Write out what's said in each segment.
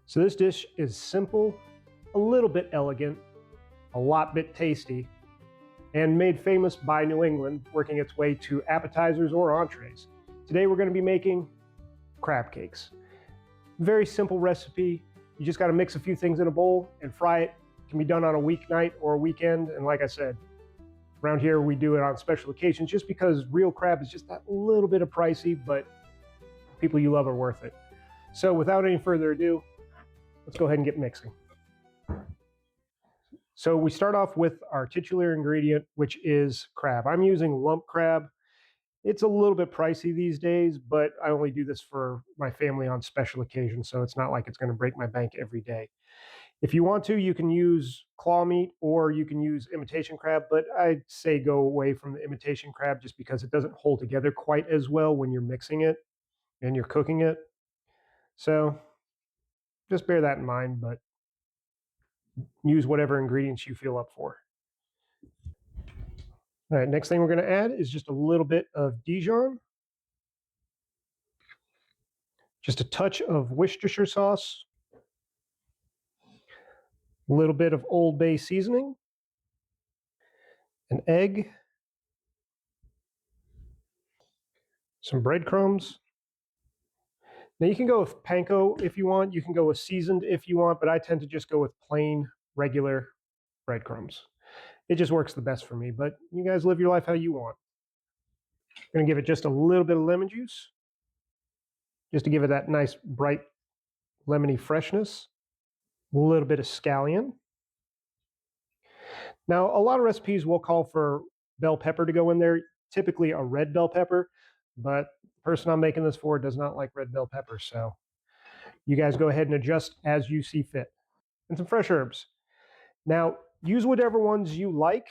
So this dish is simple, a little bit elegant, a lot bit tasty, and made famous by New England, working its way to appetizers or entrees. Today we're going to be making crab cakes. Very simple recipe. You just got to mix a few things in a bowl and fry it. It can be done on a weeknight or a weekend, and like I said, around here we do it on special occasions just because real crab is just that little bit of pricey, but people you love are worth it. So without any further ado, let's go ahead and get mixing. So we start off with our titular ingredient, which is crab. I'm using lump crab. It's a little bit pricey these days, but I only do this for my family on special occasions, so it's not like it's going to break my bank every day. If you want to, you can use claw meat or you can use imitation crab, but I'd say go away from the imitation crab just because it doesn't hold together quite as well when you're mixing it and you're cooking it. So just bear that in mind, but use whatever ingredients you feel up for. All right, next thing we're going to add is just a little bit of Dijon, just a touch of Worcestershire sauce, a little bit of Old Bay seasoning, an egg, some breadcrumbs. Now you can go with panko if you want, you can go with seasoned if you want, but I tend to just go with plain, regular breadcrumbs. It just works the best for me, but you guys live your life how you want. I'm going to give it just a little bit of lemon juice, just to give it that nice, bright, lemony freshness. A little bit of scallion. Now, a lot of recipes will call for bell pepper to go in there, typically a red bell pepper, but the person I'm making this for does not like red bell pepper, so you guys go ahead and adjust as you see fit. And some fresh herbs. Now, use whatever ones you like.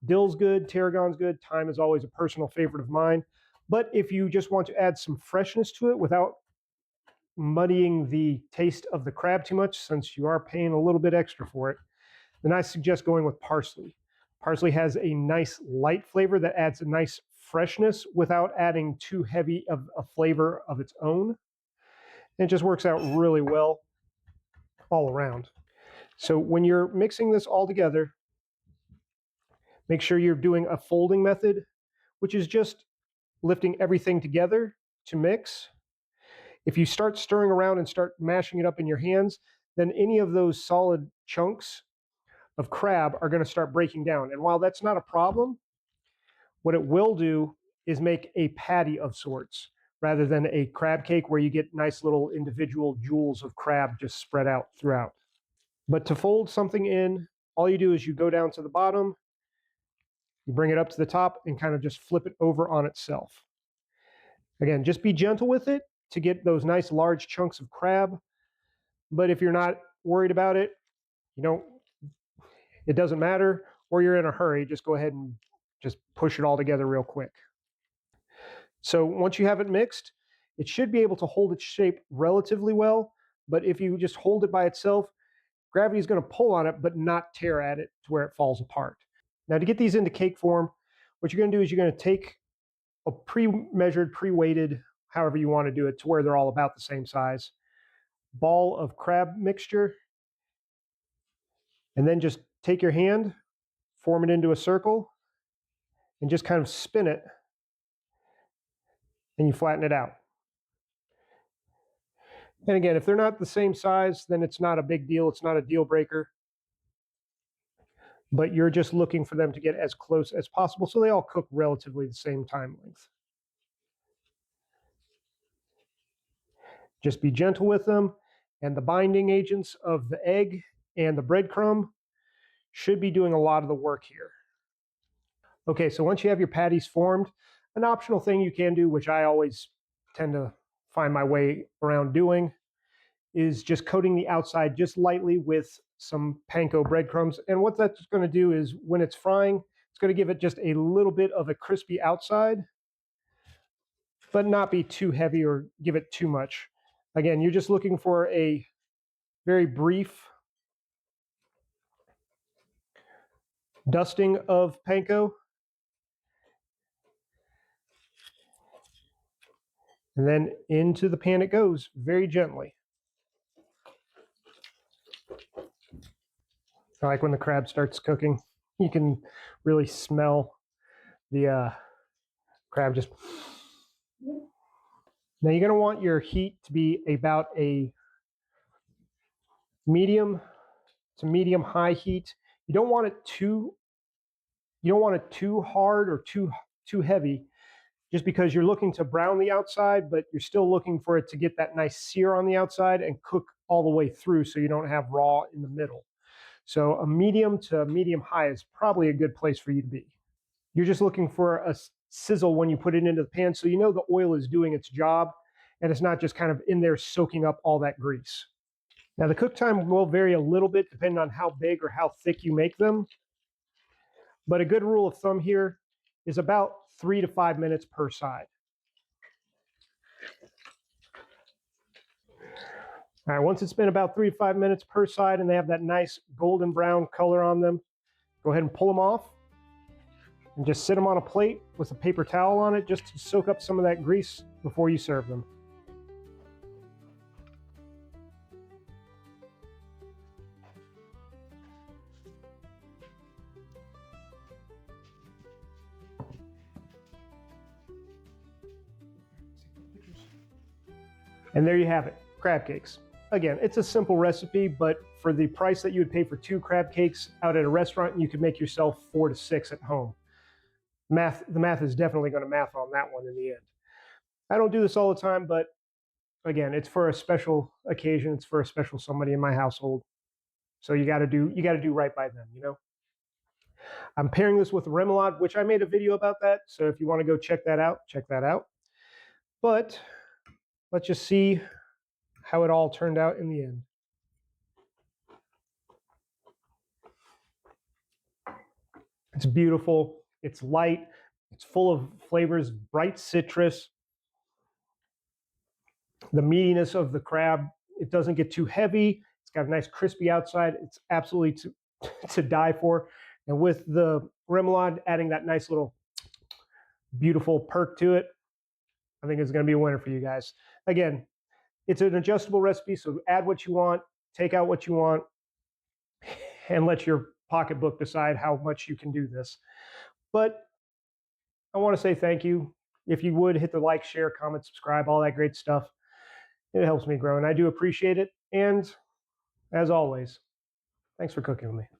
Dill's good, tarragon's good, thyme is always a personal favorite of mine, but if you just want to add some freshness to it without muddying the taste of the crab too much, since you are paying a little bit extra for it, then I suggest going with parsley. Parsley has a nice light flavor that adds a nice freshness without adding too heavy of a flavor of its own. And it just works out really well all around. So when you're mixing this all together, make sure you're doing a folding method, which is just lifting everything together to mix. If you start stirring around and start mashing it up in your hands, then any of those solid chunks of crab are going to start breaking down. And while that's not a problem, what it will do is make a patty of sorts rather than a crab cake where you get nice little individual jewels of crab just spread out throughout. But to fold something in, all you do is you go down to the bottom, you bring it up to the top and kind of just flip it over on itself. Again, just be gentle with it to get those nice large chunks of crab. But if you're not worried about it, it doesn't matter, or you're in a hurry, just go ahead and just push it all together real quick. So once you have it mixed, it should be able to hold its shape relatively well, but if you just hold it by itself, gravity is going to pull on it, but not tear at it to where it falls apart. Now to get these into cake form, what you're going to do is you're going to take a pre-measured, pre-weighted, however you want to do it, to where they're all about the same size, ball of crab mixture, and then just take your hand, form it into a circle, and just kind of spin it, and you flatten it out. And again, if they're not the same size, then it's not a big deal. It's not a deal breaker. But you're just looking for them to get as close as possible so they all cook relatively the same time length. Just be gentle with them, and the binding agents of the egg and the breadcrumb should be doing a lot of the work here. Okay, so once you have your patties formed, an optional thing you can do, which I always tend to find my way around doing, is just coating the outside just lightly with some panko breadcrumbs. And what that's going to do is when it's frying, it's going to give it just a little bit of a crispy outside, but not be too heavy or give it too much. Again, you're just looking for a very brief dusting of panko. And then into the pan it goes very gently. I like when the crab starts cooking, you can really smell the crab just. Now you're going to want your heat to be about a medium to medium high heat. You don't want it too hard or too heavy, just because you're looking to brown the outside, but you're still looking for it to get that nice sear on the outside and cook all the way through, so you don't have raw in the middle. So a medium to medium high is probably a good place for you to be. You're just looking for a sizzle when you put it into the pan, so you know the oil is doing its job and it's not just kind of in there soaking up all that grease. Now the cook time will vary a little bit depending on how big or how thick you make them, but a good rule of thumb here is about 3 to 5 minutes per side. All right, once it's been about 3 to 5 minutes per side and they have that nice golden brown color on them, go ahead and pull them off and just sit them on a plate with a paper towel on it just to soak up some of that grease before you serve them. And there you have it, crab cakes. Again, it's a simple recipe, but for the price that you would pay for 2 crab cakes out at a restaurant, you could make yourself 4 to 6 at home. The math is definitely going to math on that one in the end. I don't do this all the time, but again, it's for a special occasion. It's for a special somebody in my household. So you got to do right by them, you know. I'm pairing this with remoulade, which I made a video about that. So if you want to go check that out, check that out. But let's just see how it all turned out in the end. It's beautiful. It's light. It's full of flavors, bright citrus. The meatiness of the crab, it doesn't get too heavy. It's got a nice crispy outside. It's absolutely to die for. And with the remoulade adding that nice little beautiful perk to it, I think it's going to be a winner for you guys. Again, it's an adjustable recipe, so add what you want, take out what you want, and let your pocketbook decide how much you can do this. But I want to say thank you. If you would, hit the like, share, comment, subscribe, all that great stuff. It helps me grow, and I do appreciate it. And as always, thanks for cooking with me.